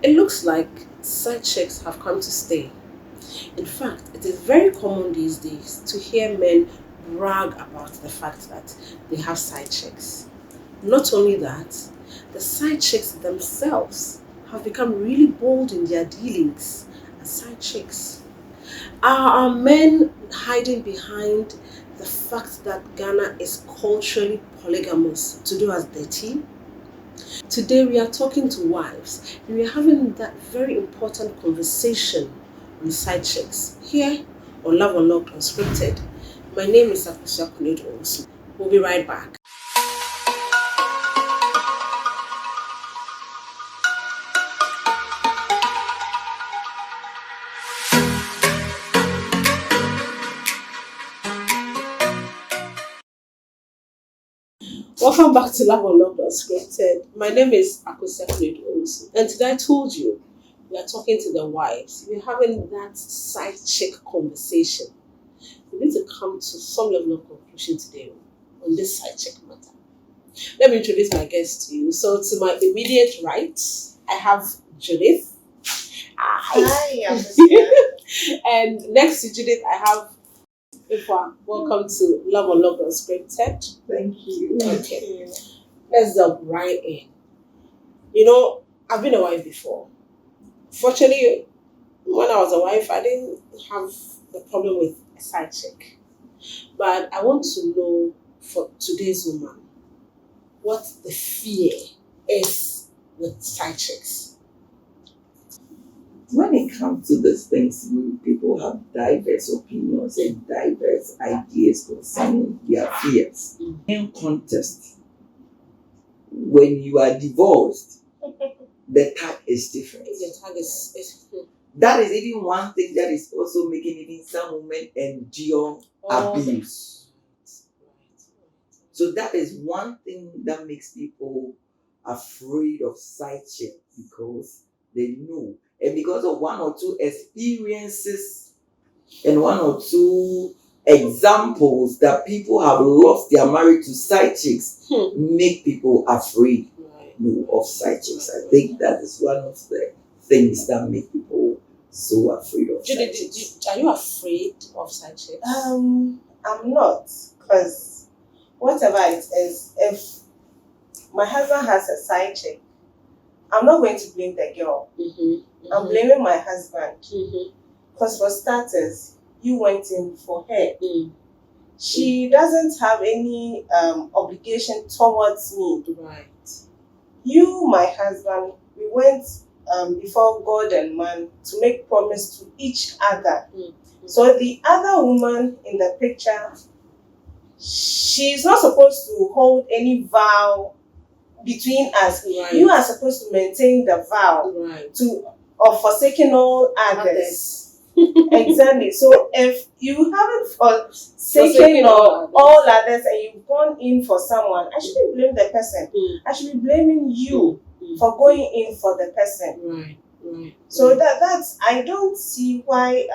It looks like side chicks have come to stay. In fact, it is very common these days to hear men brag about the fact that they have side chicks. Not only that, the side chicks themselves have become really bold in their dealings as side chicks. Are men hiding behind the fact that Ghana is culturally polygamous to do us dirty? Today we are talking to wives and we are having that very important conversation on side chicks here on Love Unlocked Unscripted. My name is Afua. We'll be right back. Welcome back to Love Unlocked Unscripted. My name is Afua, and today I told you we are talking to the wives. We're having that side chick conversation. We need to come to some level of conclusion today on this side chick matter. Let me introduce my guest to you. So, to my immediate right, I have Judith. Hi, Yamson. And next to Judith, I have Afua. Welcome to Love Unlocked Unscripted. Thank you. Okay. Let's jump right in. You know, I've been a wife before. Fortunately, when I was a wife, I didn't have the problem with a side chick. But I want to know for today's woman what the fear is with side chicks. When it comes to these things, people have diverse opinions and diverse ideas concerning their fears. In context, when you are divorced, the tag is different. The tag is That is even one thing that is also making even some women endure abuse. So that is one thing that makes people afraid of side chick, because they know, and because of one or two experiences and one or two examples that people have lost their marriage to side chicks, make people afraid of side chicks. I think that is one of the things that make people so afraid of side chicks. Are you afraid of side chicks? I'm not, because whatever it is, if my husband has a side chick, I'm not going to blame the girl. I'm blaming my husband. Because for starters, you went in for her. She doesn't have any obligation towards me. Right. You, my husband, we went before God and man to make promise to each other. So the other woman in the picture, she's not supposed to hold any vow between us. Right. You are supposed to maintain the vow of forsaking all others. Exactly. So if you haven't forsaken all others and you've gone in for someone, I shouldn't blame the person. I should be blaming you for going in for the person. Right. So that's, I don't see why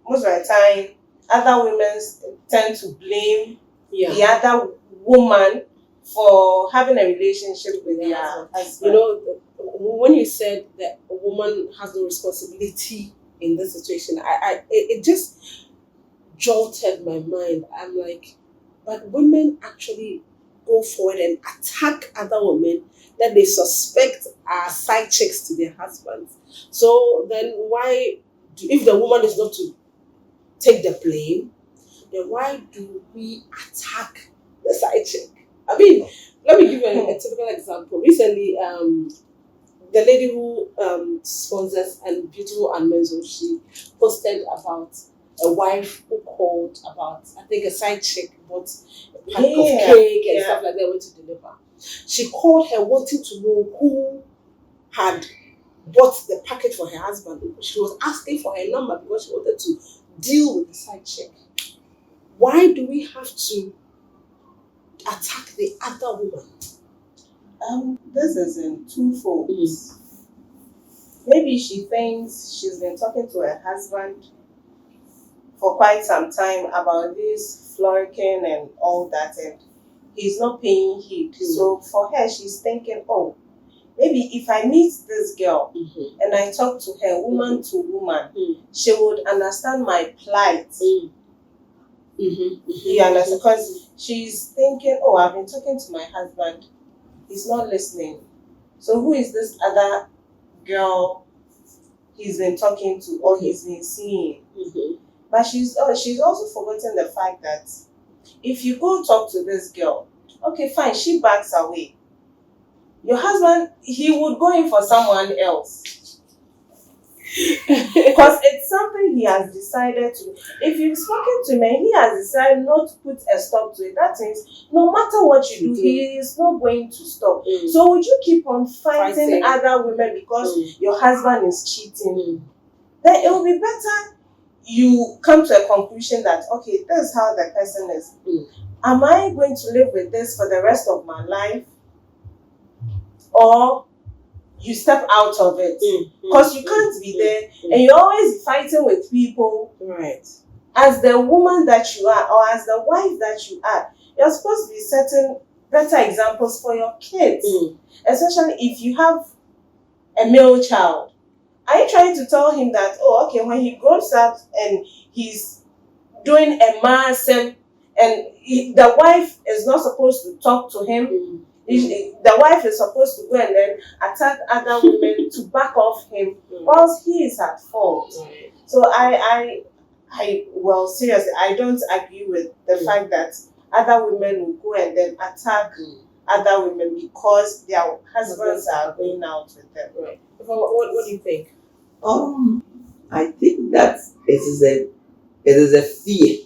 most of the time other women tend to blame the other woman for having a relationship with their husband. You know, when you said that a woman has no responsibility in this situation, it just jolted my mind. I'm like, but women actually go forward and attack other women that they suspect are side chicks to their husbands. So then why, if the woman is not to take the blame, then why do we attack the side chick? I mean, let me give you a typical example. Recently, the lady who sponsors and Beautiful and Menzo, she posted about a wife who called about, I think, a side chick bought a pack of cake and stuff like that, went to deliver. She called her wanting to know who had bought the package for her husband. She was asking for her number because she wanted to deal with the side chick. Why do we have to attack the other woman? This is in twofold. Maybe she thinks she's been talking to her husband for quite some time about this flirting and all that, and he's not paying heed. So for her, she's thinking, oh, maybe if I meet this girl Mm-hmm. and I talk to her, woman to woman, Mm-hmm. she would understand my plight. Mm-hmm. Mm-hmm. You understand? Because she's thinking, oh, I've been talking to my husband. He's not listening. So who is this other girl he's been talking to or he's been seeing? Mm-hmm. But she's also forgotten the fact that if you go talk to this girl, okay, fine, she backs away. Your husband, he would go in for someone else. Because it's something he has decided to. If you've spoken to him and he has decided not to put a stop to it, that means no matter what you do, he is not going to stop. Mm. So would you keep on fighting Fighting. other women because your husband is cheating? Mm. Then it will be better you come to a conclusion that, okay, this is how the person is. Mm. Am I going to live with this for the rest of my life? Or you step out of it? Because you can't be there and you're always fighting with people. Right. As the woman that you are or as the wife that you are, you're supposed to be setting better examples for your kids. Especially if you have a male child. Are you trying to tell him that, oh, okay, when he grows up and he's doing a mass and the wife is not supposed to talk to him? The wife is supposed to go and then attack other women to back off him whilst he is at fault. So well, seriously, I don't agree with the fact that other women will go and then attack other women because their husbands are going out with them. Right. What do you think? I think that it is a fear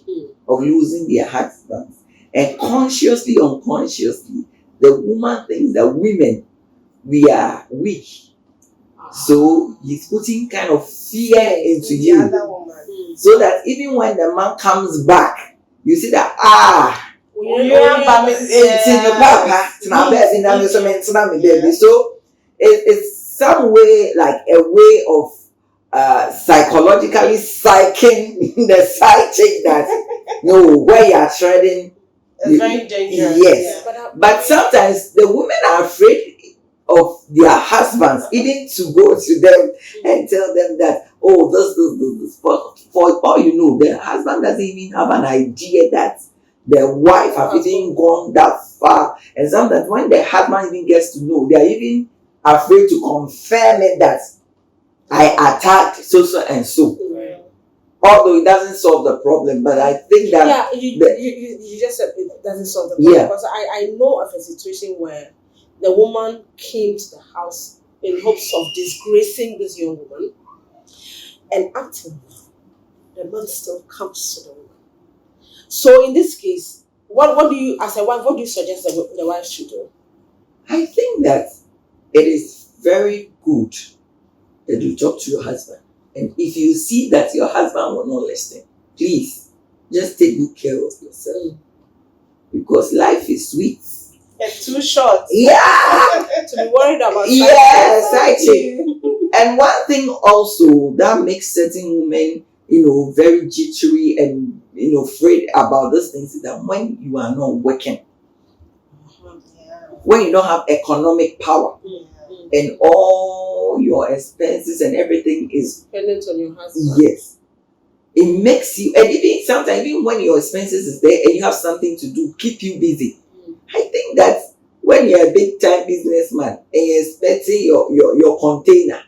of losing their husbands, and consciously, unconsciously, the woman thinks that women, we are weak. So he's putting kind of fear into you, other woman. so that even when the man comes back, you see that so it's some way, like a way of psychologically psyching the side chick that no, where you are treading, it's very dangerous. Yes. But sometimes the women are afraid of their husbands, even to go to them and tell them that, oh, this. For all you know, the husband doesn't even have an idea that the wife have even gone that far. And sometimes when the husband even gets to know, they are even afraid to confirm it that I attacked so and so. Right. Although it doesn't solve the problem, but I think that you just said it doesn't solve the problem. Because I know of a situation where the woman came to the house in hopes of disgracing this young woman, and until now, the man still comes to the woman. So in this case, what do you, as a wife, what do you suggest the wife should do? I think that it is very good that you talk to your husband. And if you see that your husband will not listen, please just take good care of yourself. Because life is sweet. It's too short. Yeah. To be worried about. Yes, actually. And one thing also that makes certain women, very jittery and, afraid about those things is that when you are not working, when you don't have economic power, and all your expenses and everything is dependent on your husband. Yes. It makes you, and even sometimes, even when your expenses is there and you have something to do, keep you busy. I think that when you're a big time businessman and you're expecting your container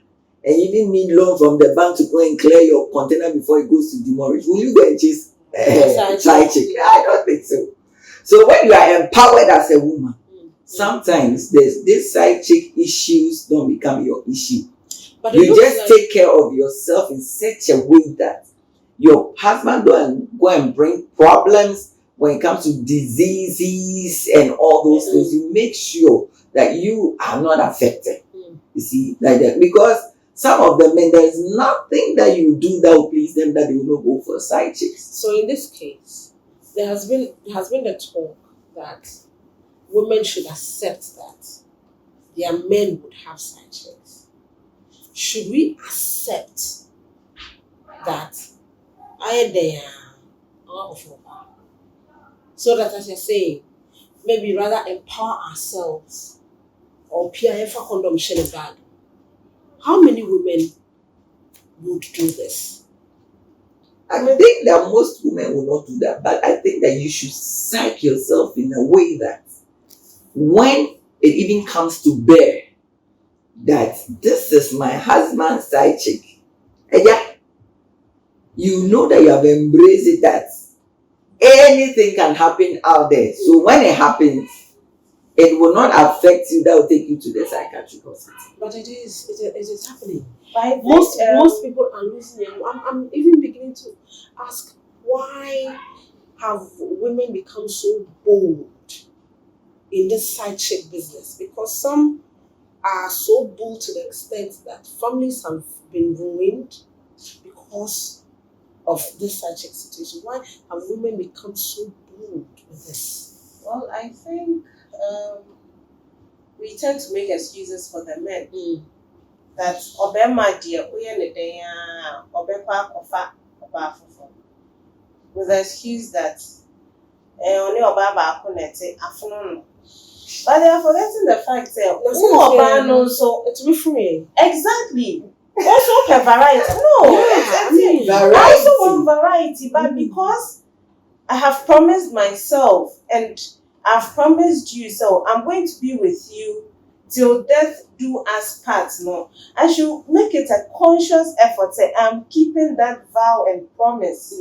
and you even need loan from the bank to go and clear your container before it goes to demurrage, will you go and chase side chick? I don't think so. So when you are empowered as a woman, sometimes this side chick issues don't become your issue. But you just take care of yourself in such a way that your husband don't go and bring problems when it comes to diseases and all those things. You make sure that you are not affected. You see, like that. Because some of the men, there is nothing that you do that will please them that they will not go for side chicks. So in this case, there has been the talk that women should accept that their men would have side chicks. Should we accept that so that, as you're saying, maybe rather empower ourselves or PIF condom share a bag. How many women would do this? I think that most women will not do that, but I think that you should psych yourself in a way that when it even comes to bear, that this is my husband's side chick. And yeah, you know that you have embraced it, that anything can happen out there. So when it happens, it will not affect you. That will take you to the psychiatric hospital. But it is happening. Most Most people are losing them. I'm even beginning to ask, why have women become so bold in this side chick business? Because some are so bold to the extent that families have been ruined because of this side chick situation. Why have women become so bold with this? Well, I think we tend to make excuses for the men. That Obema dear, we are the day, Obepa Kofa, Obafo. With the excuse that only Obaba Kunete, Afternoon. But they are forgetting the fact that Oba knows so it's referring. exactly. Also a variety. No, it's variety. I also want variety, but because I have promised myself and I've promised you, so I'm going to be with you till death do us part. No, I should make it a conscious effort. Say I'm keeping that vow and promise.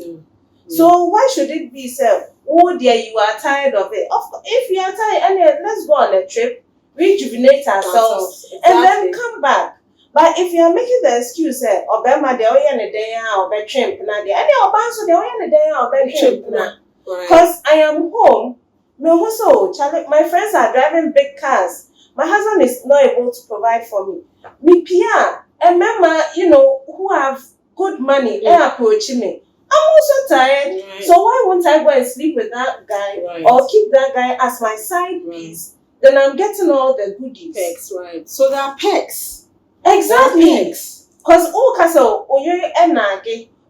So why should it be said, oh dear, you are tired of it? Of course, if you are tired, let's go on a trip, rejuvenate ourselves, and then come back. But if you are making the excuse, Obama de oya day or be trimp na de, and Obanso de oya day or be trimp na, because I am home. Me also, my friends are driving big cars. My husband is not able to provide for me. Me Pia and Mama, who have good money, and approaching me. I'm also tired. Right. So why won't I go and sleep with that guy or keep that guy as my side piece? Then I'm getting all the goodies. Pegs, right. So there are pegs. Exactly. Because castle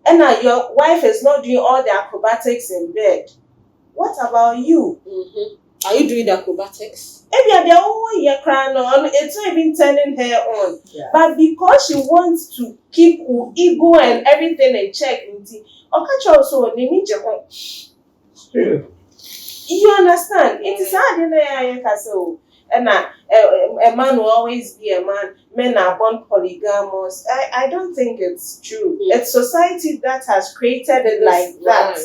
and your wife is not doing all the acrobatics in bed. What about you? Are you doing the acrobatics? Maybe they're all year crying on, it's not even turning her on. Yeah. But because she wants to keep her ego and everything in check, also you understand? It is hard in the castle. And a man will always be a man. Men are born polygamous. I don't think it's true. It's society that has created it like that.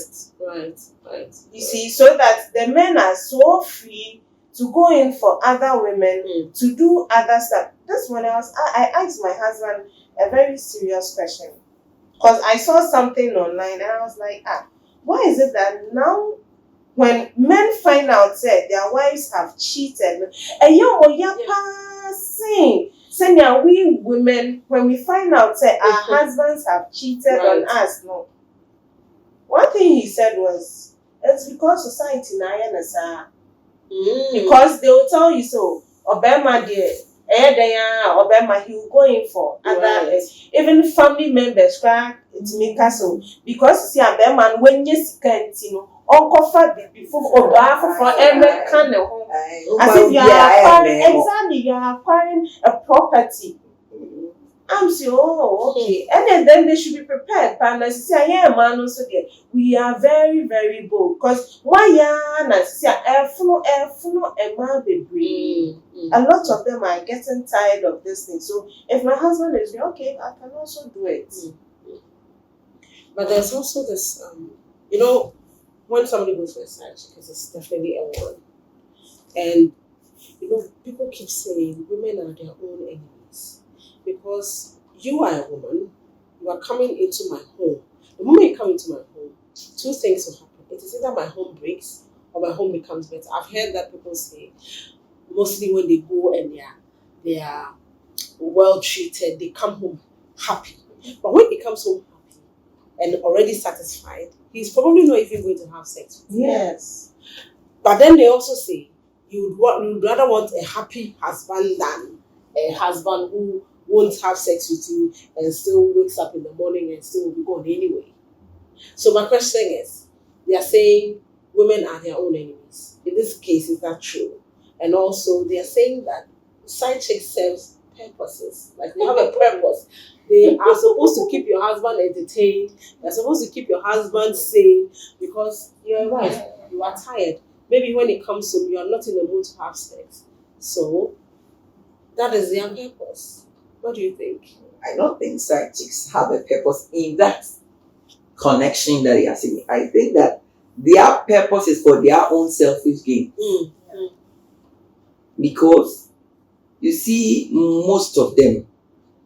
Right. You see, so that the men are so free to go in for other women, to do other stuff. This one I asked my husband a very serious question. Because I saw something online and I was like, why is it that now when men find out that their wives have cheated, and saying we women, when we find out that our husbands have cheated on us, no. One thing he said was, it's because society na because they will tell you so. Obama dear, Obama he will go in for other even family members cry to make us so because see Obama when you see Uncle Fabi before for every kind of home. As if you are acquiring a property. I'm saying, okay. And then they should be prepared. We are very, very bold. Because a lot of them are getting tired of this thing. So if my husband is okay, I can also do it. But there's also this, when somebody goes for a side chick, it's definitely a one. And, people keep saying women are their own enemies. Because you are a woman, you are coming into my home. The moment you come into my home, two things will happen. It is either my home breaks or my home becomes better. I've heard that people say, mostly when they go and they are well treated, they come home happy. But when he comes home happy and already satisfied, he's probably not even going to have sex with you. Yes. But then they also say you would rather want a happy husband than a husband who won't have sex with you and still wakes up in the morning and still will be gone anyway. So my question is, they are saying women are their own enemies. In this case, is that true? And also they are saying that side chick serves purposes. Like they have a purpose. They are supposed to keep your husband entertained. They're supposed to keep your husband sane because you're a wife. You are tired. Maybe when it comes home, you are not in the mood to have sex. So that is their purpose. What do you think? I don't think side chicks have a purpose in that connection that they are seeing. I think that their purpose is for their own selfish gain. Because you see, most of them,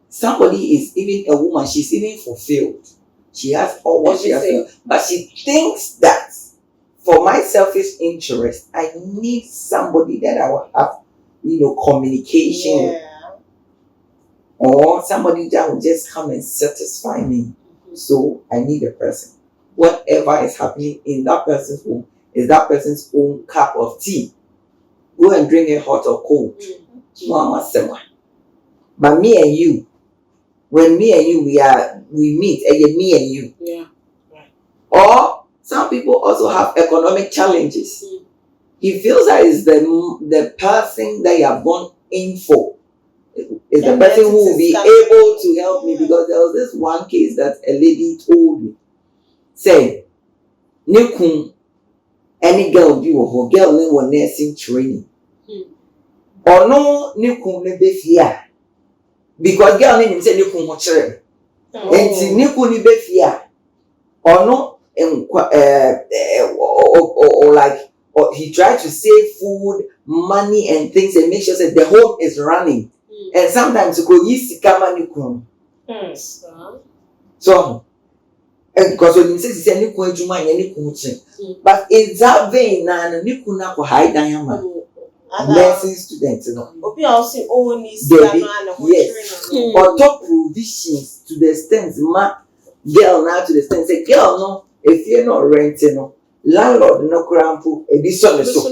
somebody is even a woman, she's even fulfilled. She has all what she has to, but she thinks that for my selfish interest, I need somebody that I will have, communication with. Or somebody that will just come and satisfy me. So I need a person. Whatever is happening in that person's home is that person's own cup of tea. Go and drink it hot or cold. But me and you, when me and you we meet, and me and you. Yeah. Right. Or some people also have economic challenges. He feels that is the person that you have gone in for. Is the person who will be able to help me, because there was this one case that a lady told me. Say, Nikun, any girl you or girl in nursing training. Or no Nikun ne be fear. Because girl name say Nikun mo chere. And Nikun ne be fear. Or no or like, or he tried to save food, money and things and make sure that the home is running. And sometimes you go easy money kun. So because when you say any kun juma any kun but in that vein na ni kun na ko hide diamond nursing students Obi also own is yes. Or top provisions to the extent girl now to the extent say girl no, if you're not renting no, landlord no crampo edition so.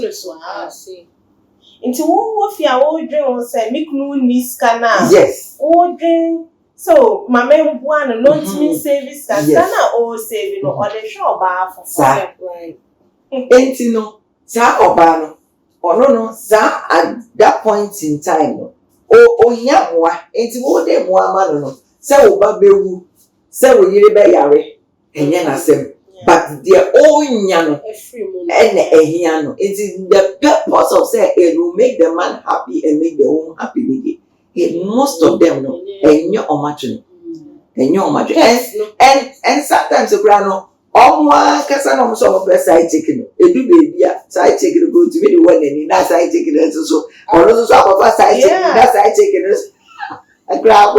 Into what you are drink say make no niskana. Yes. Drink. So my man one not mean service and sana or saving or the shop bar for right. Enti no sa oba no ono no sa at that point in time no o nya moa enti wo de moa ma no say oba bewu say wo yire be yare enye na sem. But their own yano and ehiano. It is the purpose of say it will make the man happy and make the home happy. Most of them know and your omatry. And your omatry. And sometimes the grano Casanum some of side chicken. It do be side chicken go to be the one and in that side chicken so or also some of us side chicken, that side chicken is a grab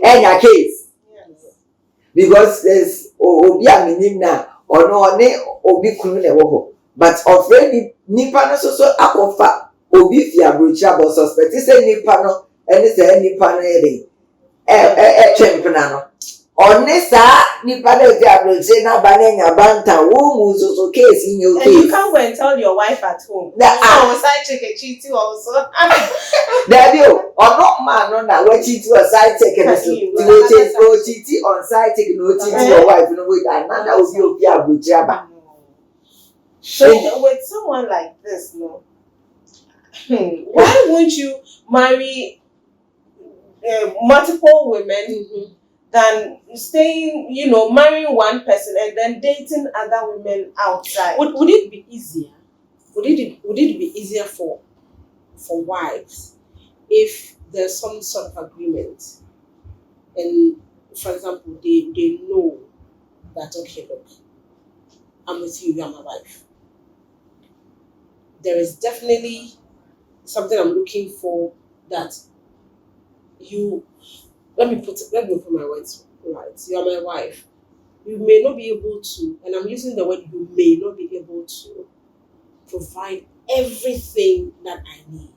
and a case. Because there's Obia minim na or no ne obi kunu na wo but already nipa no so akofa obi fia brocha but suspect say nipa no ene say nipa no twempena no one sa nipa na fia brocha na ba na nya banta wo mu so case in your case. And you can't go and tell your wife at home. So side check a cheating also. There you or not man no na we cheat to a side check and so no cheat on side check no cheat your wife no wait another will be brocha ba. So with someone like this, no, why won't you marry multiple women than staying, marrying one person and then dating other women outside? Would it be easier? Would it be easier for wives if there's some sort of agreement, and for example, they know that okay, look, I'm with you, you're my wife. There is definitely something I'm looking for that you. Let me put my words right. You are my wife. You may not be able to, and I'm using the word you may not be able to provide everything that I need.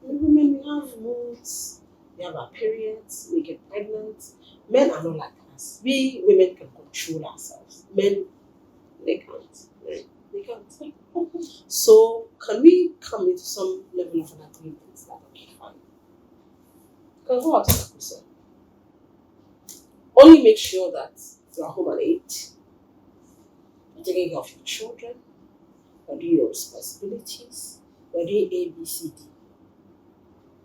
Women, we have moods, we have our periods, we get pregnant. Men are not like us. We women can control ourselves. Men, they can't. Right? They can't. So, can we come into some level of an agreement that okay, fine? Can go out to the person. Only make sure that you are home at 8. You're taking care of your children. You're doing your responsibilities. You're doing A, B, C, D.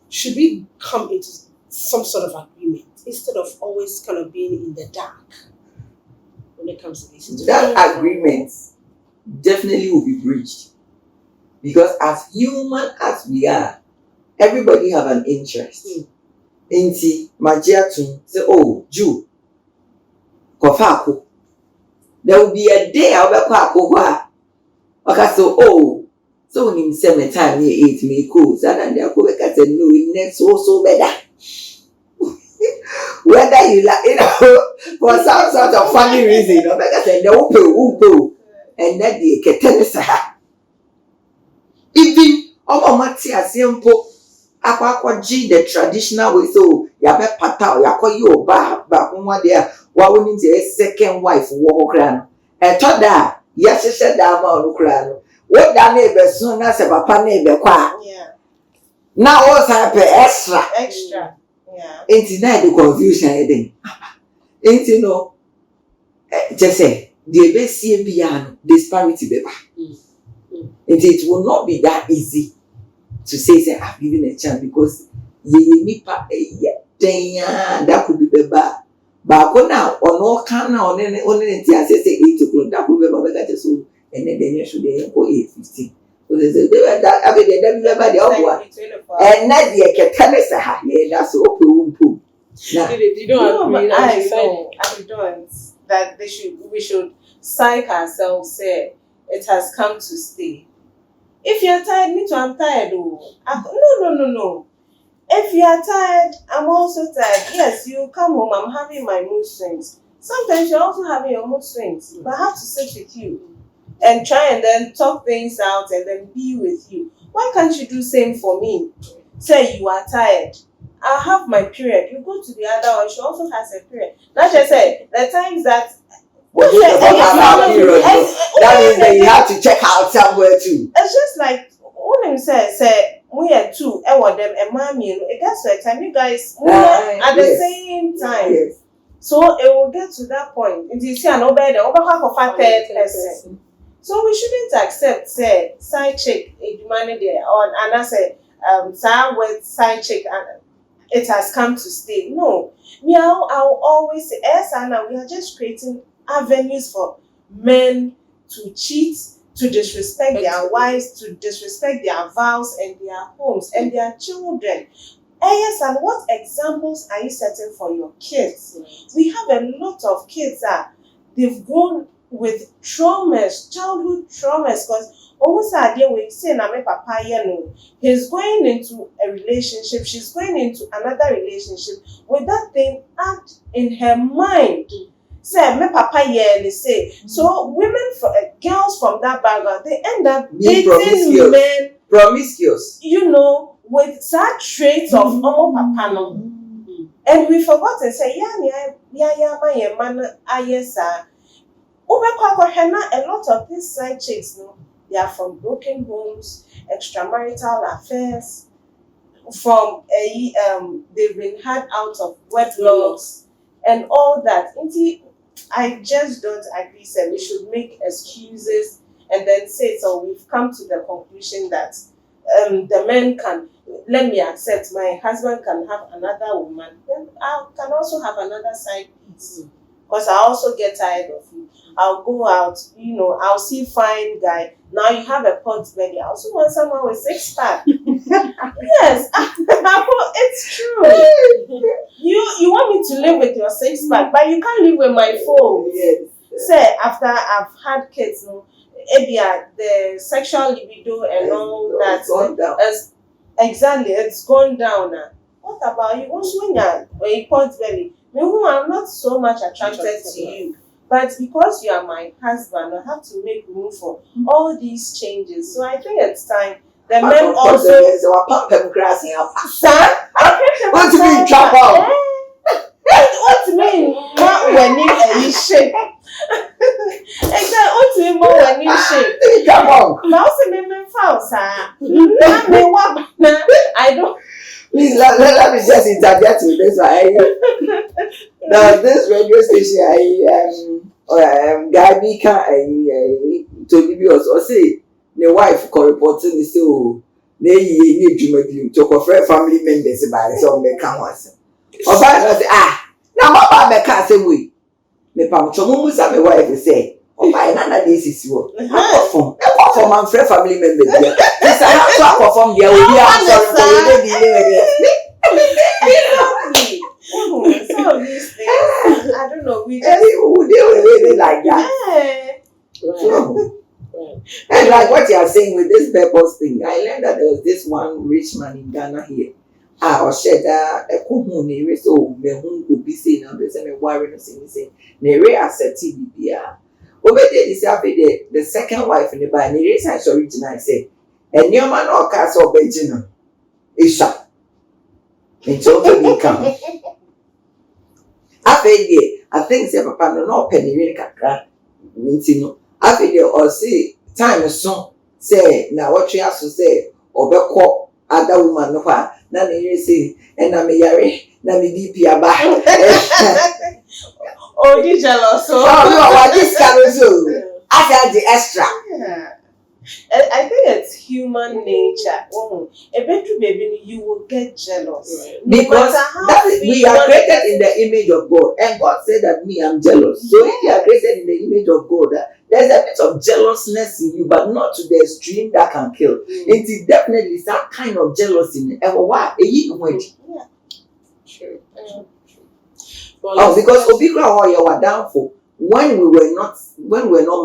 should we come into some sort of agreement instead of always kind of being in the dark when it comes to this situation? That agreement definitely will be breached. Because as human as we are, everybody have an interest. Inti Majia to say, oh, Jude, Kofako. There will be a day I'll be quack. Okay, so when you say my time near 8 me cool, so then they'll go back and say, no, next so better. Whether you like, for some sort of funny reason, like I said, no, and that the Ketenisa. Even Matia simple, Aquaji, the traditional way, so Yabe Pata, Yakoyo, Ba, there, what we need a second wife, Walkran, and thought that, yes, she said that Mount what that neighbor soon as a papa neighbor qua. Yeah. Now what's happened extra? Yeah. Ain't that the confusion again? Ain't you know? Just say the best piano disparity paper. It will not be that easy to say I've given a chance because that could be bad. But now on all can now on any say 8 o'clock that could be better so. And then you should go 8:15. So they say that I mean they never the other and not the tennis that's open. You don't agree. I don't. That we should psych ourselves. Say it has come to stay. If you're tired, me too. I'm tired. No. If you are tired, I'm also tired. Yes, you come home. I'm having my mood swings. Sometimes you're also having your mood swings, but I have to sit with you and try and then talk things out and then be with you. Why can't you do same for me? Say you are tired. I have my period. You go to the other one. She also has a period. Not just say the times that. That means that you have to check out somewhere too. It's just like when say we are two. Them and mommy. It gets to a time you guys at the same time. Yes. So it will get to that point. It is an over a third person. So we shouldn't accept say side chick humanity or and I say with side chick and it has come to stay. No. I'll always say Anna, we are just creating avenues for men to cheat, to disrespect their wives, to disrespect their vows and their homes and their children. Yes, and what examples are you setting for your kids? We have a lot of kids that they've grown with traumas, childhood traumas, because almost a day we say na me papa he's going into a relationship, she's going into another relationship with that thing out in her mind. Say me papa say. So women girls from that background, they end up dating men promiscuous. With that traits of omo papa no. And we forgot to say a lot of these side chicks, they are from broken homes, extramarital affairs, from they've been had out of wedlocks and all that. I just don't agree. So we should make excuses and then say, so we've come to the conclusion that the men can, let me accept my husband can have another woman, then I can also have another side piece. Because I also get tired of you. I'll go out, I'll see fine guy. Now you have a pot belly. I also want someone with 6-pack. Yes, it's true. You want me to live with your 6-pack, but you can't live with my phone. Yes. Say after I've had kids, the sexual libido and all that exactly it's gone down now. What about you? Once when you're a pot belly, I'm not so much attracted to you. But because you are my husband, I have to make room for all these changes. So I think it's time. The men also. What do you mean, chop out? What do you mean? When you shake. Exactly. What do you mean when you shake? Chop out. Mouse me false. I don't. Please let me just interject with this one. Now this radio station, Gabi can to give us or say the wife reporting say Nay, you took a friend family members by some mechanics. Or by now, my mechanic say we. Me pam chomu musa me wife say. Oh my nana this is you. I perform my friend family members. This I have to perform there will be Exactly. Some of these things, I don't know. We just they like that. Right. And like what you are saying with this purpose thing, I learned that there was this one rich man in Ghana here. Or shed a cohune, so me who could be seen on the same warrior no say, Nere asset TBPR. Over there is the second wife in the bar, and the reason I original say, and your man or castle Benjamin is shot. It's also become. I think say papa no penny really kakra means no. I feel or see time so say now what you have to say or be call other woman no pa na ne say and na me yare na me DP aba. Oh, you jealous? Oh, no, this can so. I got the extra. Yeah. I think it's human nature. A better baby, you will get jealous. Right. Because we are created in the image of God. And God said that me, I'm jealous. So if you are created in the image of God, there's a bit of jealousness in you, but not to the extreme that can kill. It is definitely that kind of jealousy. And why? True. Oh, because Obikra you were down for when we were not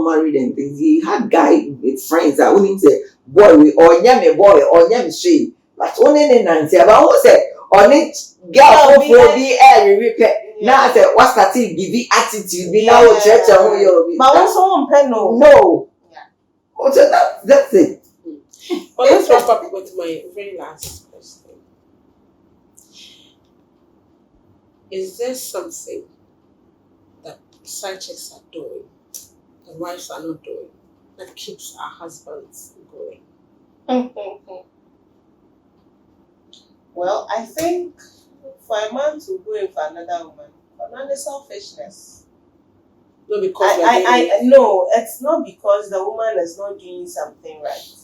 married and things, he had guy with friends that wouldn't say boy or yummy she, but only in Nancy. But who said on it girl for be air repair. Now I said what's that thing give you attitude be now church and you but when someone pen no. Oh, so that's it. But let's wrap up with my very last question. Is there something that side chicks are doing, the wives are not doing, that keeps our husbands going? Well, I think for a man to go in for another woman, for another selfishness. No, because no, it's not because the woman is not doing something right.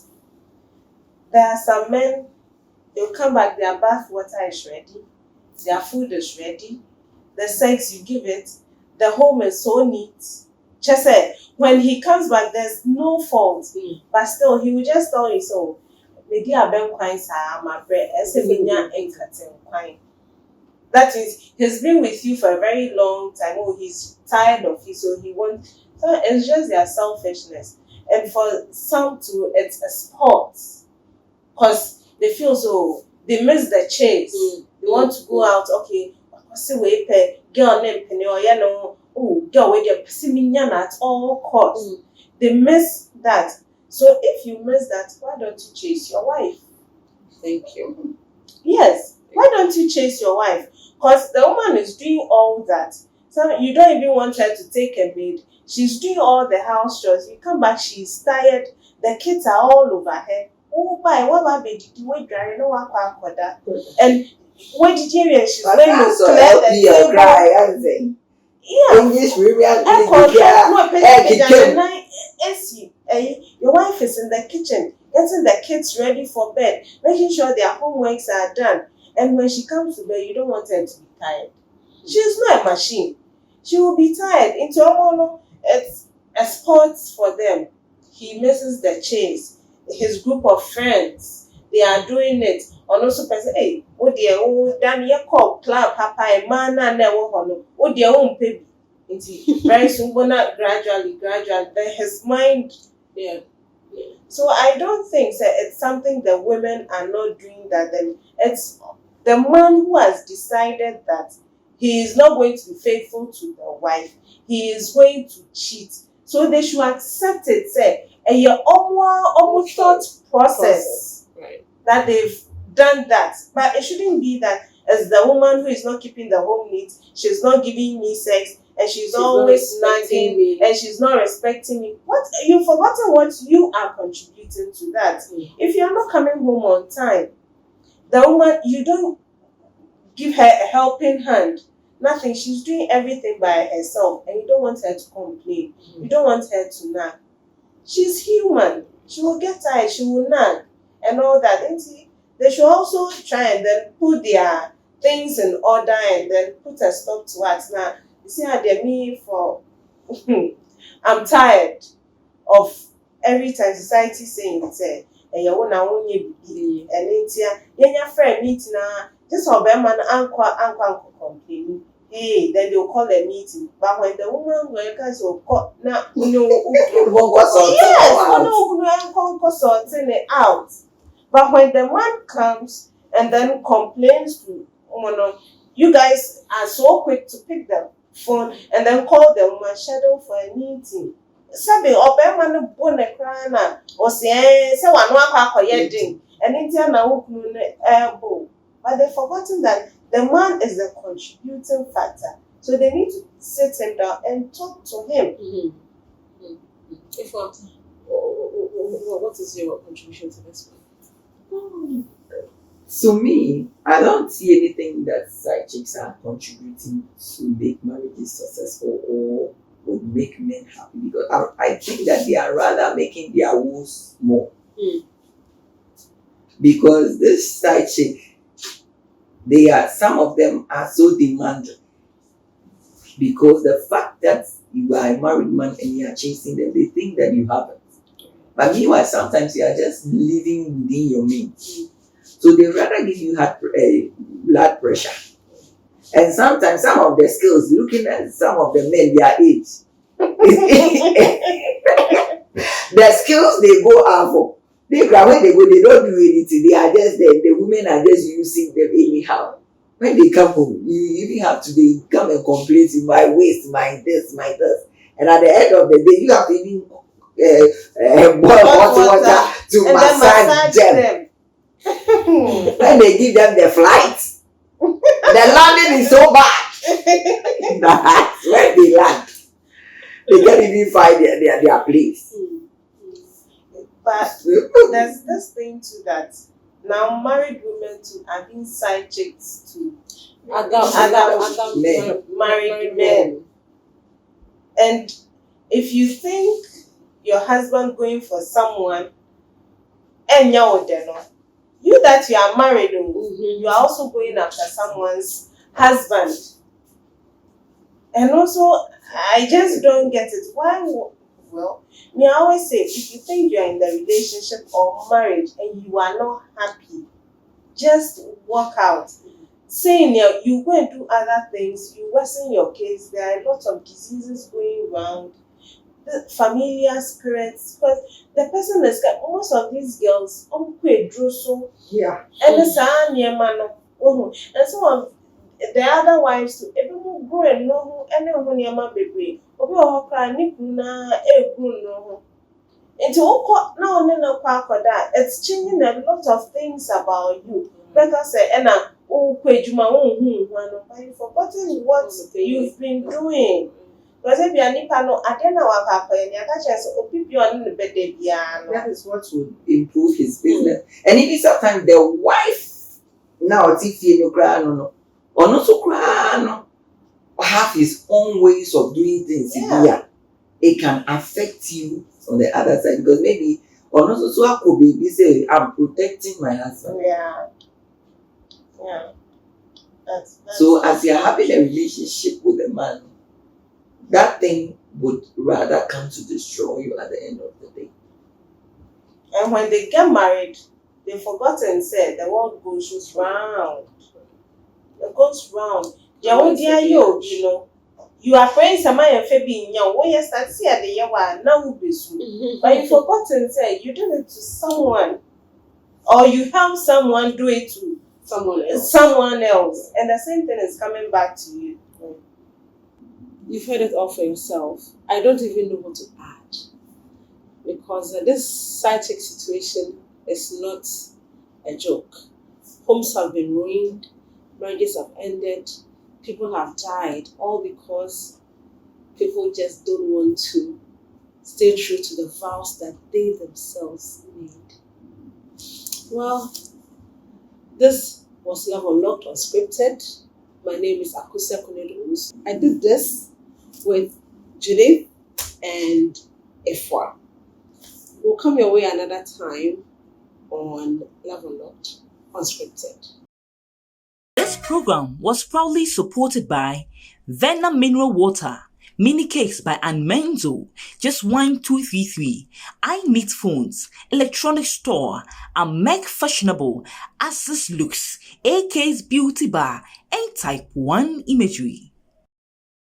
There are some men, they'll come back, their bath water is ready, their food is ready, the sex you give it, the home is so neat. Just say, when he comes back, there's no fault, but still, he will just tell you, so, maybe I've been quite my bread, that is, he's been with you for a very long time. Oh, he's tired of you, so he wants. So it's just their selfishness. And for some to, it's a sport, because they feel so they miss the chase. They want to go out. Okay, girl name penny or girl with your pessimian at all costs. They miss that. So if you miss that, why don't you chase your wife? Thank you. Yes. Why don't you chase your wife? Because the woman is doing all that. So you don't even want her to take a maid. She's doing all the house chores. You come back, she's tired. The kids are all over her. Oh, bye. What about baby? Wait, Gary, no one and what did you hear? She's going to clear the table. Yeah. English William. Your wife is in the kitchen, getting the kids ready for bed, making sure their homeworks are done. And when she comes to bed, you don't want her to be tired. She's not a machine. She will be tired. It's a sport for them. He misses the chase. His group of friends, they are doing it. And also, person, hey, oh dear, oh, Daniel call club, papa, a man, and never honor. Oh dear, baby. Very soon, gradually, then his mind. Yeah. So I don't think that it's something that women are not doing that. Then it's the man who has decided that he is not going to be faithful to the wife. He is going to cheat. So they should accept it. Say, and your almost thought process right. That they've done that. But it shouldn't be that as the woman who is not keeping the home neat, she's not giving me sex, and she's always nagging me, and she's not respecting me. What you've forgotten what you are contributing to that. If you're not coming home on time, the woman, you don't give her a helping hand. Nothing. She's doing everything by herself, and you don't want her to complain. You don't want her to nag. She's human. She will get tired. She will nag. and all that. And they should also try and then put their things in order and then put a stop to it. Now, you see how they mean for I'm tired of every time society saying say and you want to be and India, your friend meeting just how man uncle complaining. Hey, then they'll call a meeting. But when the woman workers will call now, sorting it out. But when the man comes and then complains to you guys are so quick to pick the phone and then call the woman schedule for a meeting. Sabi obema no bone kra na o se wanu akwa yedin enitia na wokunu ne elbow. But they've forgotten that the man is the contributing factor. So they need to sit him down and talk to him. If what is your contribution to this one? To me, I don't see anything that side chicks are contributing to make marriages successful or would make men happy, because I think that they are rather making their woes more. Because this side chick, some of them are so demanding, because the fact that you are a married man and you are chasing them, they think that you haven't. But meanwhile, sometimes you are just living within your means. So they rather give you blood pressure. And sometimes some of the skills, looking at some of the men their age, the skills they go out for, when they go, they don't do anything. They are just there. The women are just using them anyhow. When they come home, you even have to come and complain to my waist, my this. And at the end of the day, you have to even boil hot water to massage them. When they give them the flight, the landing is so bad that when they land, they can't even find their place. But there's this thing too that now married women too are being side chicks to other married men. And if you think your husband going for someone and you that you are married, you are also going after someone's husband. And also, I just don't get it. Why? Well, I always say, if you think you are in the relationship or marriage and you are not happy, just walk out. Saying you go and do other things, you worsen your case. There are a lot of diseases going around. The familiar spirits, because the person is most of these girls and some of the other wives too, everyone grow and know any of baby it's changing a lot of things about you. Because but you've forgotten what you've been doing. Because if you are Nipano, I don't know what happened. That is what would improve his business. And even sometimes the wife now, if you know, or not so have his own ways of doing things. Yeah. It can affect you on the other side, because maybe or not so I could be say I'm protecting my husband. Yeah. That's so as you're having a relationship with a man, that thing would rather come to destroy you at the end of the day. And when they get married, they forgot and said the world goes round. It goes round. You know. You are praying somebody and Fabi in your way, start see at the year now be soon. But you forgot and said you did it to someone, or you help someone do it to someone else. And the same thing is coming back to you. You've heard it all for yourself. I don't even know what to add, because this side chick situation is not a joke. Homes have been ruined, marriages have ended, people have died, all because people just don't want to stay true to the vows that they themselves made. Well, this was Love Unlocked Unscripted. My name is Akusa Kunedu. I did this with Jude and Afua. We'll come your way another time on Love Unlocked, Unscripted. This program was proudly supported by Vena Mineral Water, Mini Cakes by Ann Menzo, Just Wine 233, I Need Phones, Electronic Store, and Meg Fashionable, Access Looks, AK's Beauty Bar, and Type 1 Imagery.